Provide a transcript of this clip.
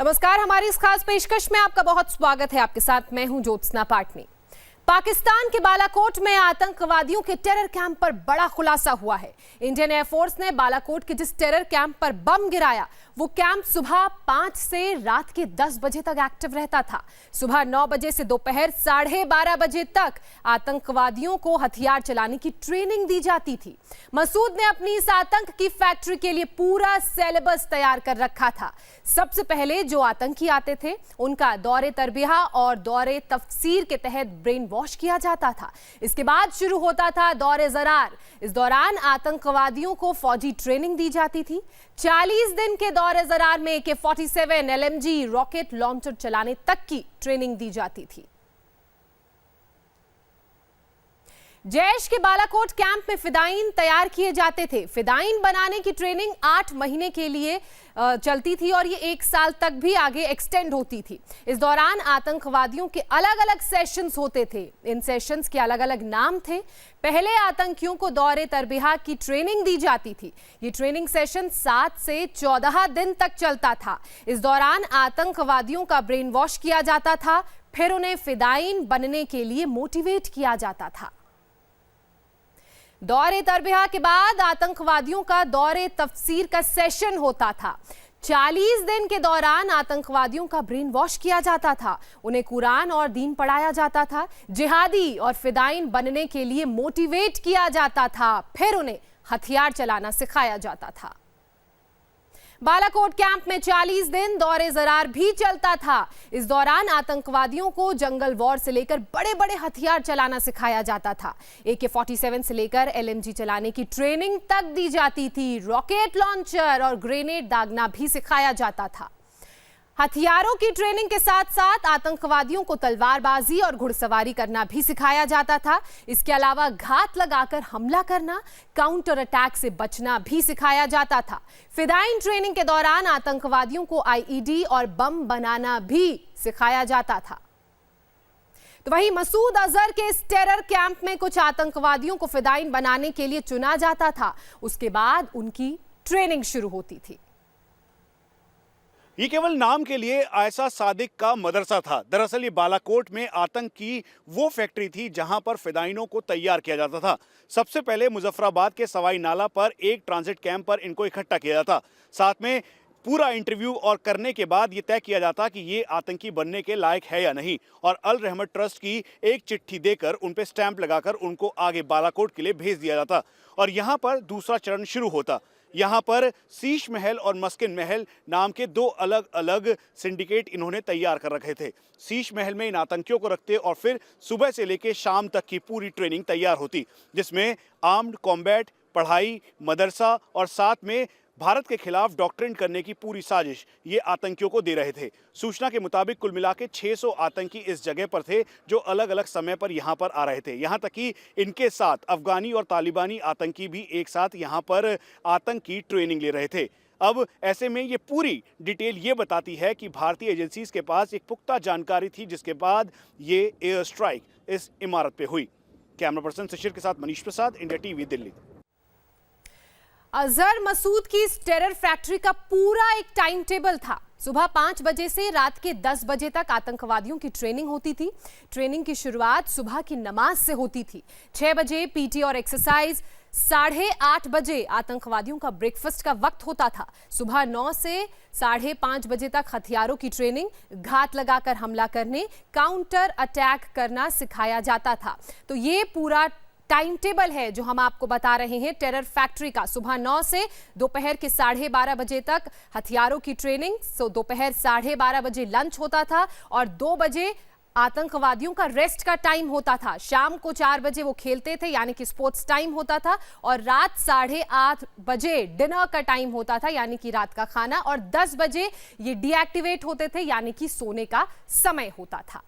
नमस्कार, हमारी इस खास पेशकश में आपका बहुत स्वागत है। आपके साथ मैं हूं ज्योत्सना पाटनी। पाकिस्तान के बालाकोट में आतंकवादियों के टेरर कैंप पर बड़ा खुलासा हुआ है। इंडियन एयरफोर्स ने बालाकोट के जिस टेरर कैंप पर बम गिराया, वो कैंप सुबह 5 से रात के 10 बजे तक एक्टिव रहता था। सुबह 9 बजे से दोपहर 12:30 बजे तक आतंकवादियों को हथियार चलाने की ट्रेनिंग दी जाती थी। मसूद ने अपनी इस आतंक की फैक्ट्री के लिए पूरा सिलेबस तैयार कर रखा था। सबसे पहले जो आतंकी आते थे, उनका दौरे तरबिया और दौरे तफसीर के तहत ब्रेन वॉश किया जाता था। इसके बाद शुरू होता था दौरे ज़रार। इस दौरान आतंकवादियों को फौजी ट्रेनिंग दी जाती थी। 40 दिन के दौरे ज़रार में AK-47 LMG रॉकेट लॉन्चर चलाने तक की ट्रेनिंग दी जाती थी। जैश के बालाकोट कैंप में फिदाइन तैयार किए जाते थे। फिदाइन बनाने की ट्रेनिंग 8 महीने के लिए चलती थी और ये 1 साल तक भी आगे एक्सटेंड होती थी। इस दौरान आतंकवादियों के अलग अलग सेशंस होते थे। इन सेशंस के अलग अलग नाम थे। पहले आतंकियों को दौरे तरबिया की ट्रेनिंग दी जाती थी। ये ट्रेनिंग सेशन 7 से 14 दिन तक चलता था। इस दौरान आतंकवादियों का ब्रेन वॉश किया जाता था, फिर उन्हें फिदाइन बनने के लिए मोटिवेट किया जाता था। दौरे तरबिया के बाद आतंकवादियों का दौरे तफसीर का सेशन होता था। 40 दिन के दौरान आतंकवादियों का ब्रेन वॉश किया जाता था। उन्हें कुरान और दीन पढ़ाया जाता था। जिहादी और फिदाइन बनने के लिए मोटिवेट किया जाता था, फिर उन्हें हथियार चलाना सिखाया जाता था। बालाकोट कैंप में 40 दिन दौरे ज़रार भी चलता था। इस दौरान आतंकवादियों को जंगल वॉर से लेकर बड़े बड़े हथियार चलाना सिखाया जाता था। AK-47 से लेकर LMG चलाने की ट्रेनिंग तक दी जाती थी। रॉकेट लॉन्चर और ग्रेनेड दागना भी सिखाया जाता था। हथियारों की ट्रेनिंग के साथ साथ आतंकवादियों को तलवारबाजी और घुड़सवारी करना भी सिखाया जाता था। इसके अलावा घात लगाकर हमला करना, काउंटर अटैक से बचना भी सिखाया जाता था। फिदाइन ट्रेनिंग के दौरान आतंकवादियों को IED और बम बनाना भी सिखाया जाता था। तो वहीं मसूद अजहर के इस टेरर कैंप में कुछ आतंकवादियों को फिदाइन बनाने के लिए चुना जाता था। उसके बाद उनकी ट्रेनिंग शुरू होती थी। ये केवल नाम के लिए आयशा सादिक का मदरसा था। दरअसल ये बालाकोट में आतंक की वो फैक्ट्री थी जहां पर फिदाइनों को तैयार किया जाता था। सबसे पहले मुजफ्फराबाद के सवाई नाला पर एक ट्रांजिट कैंप पर इनको इकट्ठा किया जाता। साथ में पूरा इंटरव्यू और करने के बाद ये तय किया जाता कि ये आतंकी बनने के लायक है या नहीं, और अल रहमत ट्रस्ट की एक चिट्ठी देकर उन पे स्टैंप लगाकर उनको आगे बालाकोट के लिए भेज दिया जाता। और यहाँ पर दूसरा चरण शुरू होता। यहाँ पर शीश महल और मस्किन महल नाम के 2 अलग अलग सिंडिकेट इन्होंने तैयार कर रखे थे। शीश महल में इन आतंकियों को रखते और फिर सुबह से लेकर शाम तक की पूरी ट्रेनिंग तैयार होती, जिसमें आर्म्ड कॉम्बैट, पढ़ाई, मदरसा और साथ में भारत के खिलाफ डॉक्ट्रिन करने की पूरी साजिश ये आतंकियों को दे रहे थे। सूचना के मुताबिक कुल मिला के 600 आतंकी इस जगह पर थे जो अलग अलग समय पर यहाँ पर आ रहे थे। यहाँ तक कि इनके साथ अफगानी और तालिबानी आतंकी भी एक साथ यहाँ पर आतंक की ट्रेनिंग ले रहे थे। अब ऐसे में ये पूरी डिटेल ये बताती है कि भारतीय एजेंसीज के पास एक पुख्ता जानकारी थी, जिसके बाद ये एयर स्ट्राइक इस इमारत पे हुई। कैमरा पर्सन शिशिर के साथ मनीष प्रसाद, इंडिया टीवी, दिल्ली। अजहर मसूद की इस टेरर फैक्ट्री का पूरा एक टाइम टेबल था। सुबह 5 बजे से रात के 10 बजे तक आतंकवादियों की ट्रेनिंग होती थी। ट्रेनिंग की शुरुआत सुबह की नमाज से होती थी। 6 बजे PT और एक्सरसाइज, 8:30 बजे आतंकवादियों का ब्रेकफास्ट का वक्त होता था। सुबह 9 से 5:30 बजे तक हथियारों की ट्रेनिंग, घात लगाकर हमला करने, काउंटर अटैक करना सिखाया जाता था। तो ये पूरा टाइम टेबल है जो हम आपको बता रहे हैं टेरर फैक्ट्री का। सुबह 9 से दोपहर के 12:30 बजे तक हथियारों की ट्रेनिंग, दोपहर 12:30 बजे लंच होता था और 2 बजे आतंकवादियों का रेस्ट का टाइम होता था। शाम को 4 बजे वो खेलते थे, यानी कि स्पोर्ट्स टाइम होता था, और रात 8:30 बजे डिनर का टाइम होता था, यानी कि रात का खाना, और 10 बजे ये डीएक्टिवेट होते थे, यानी कि सोने का समय होता था।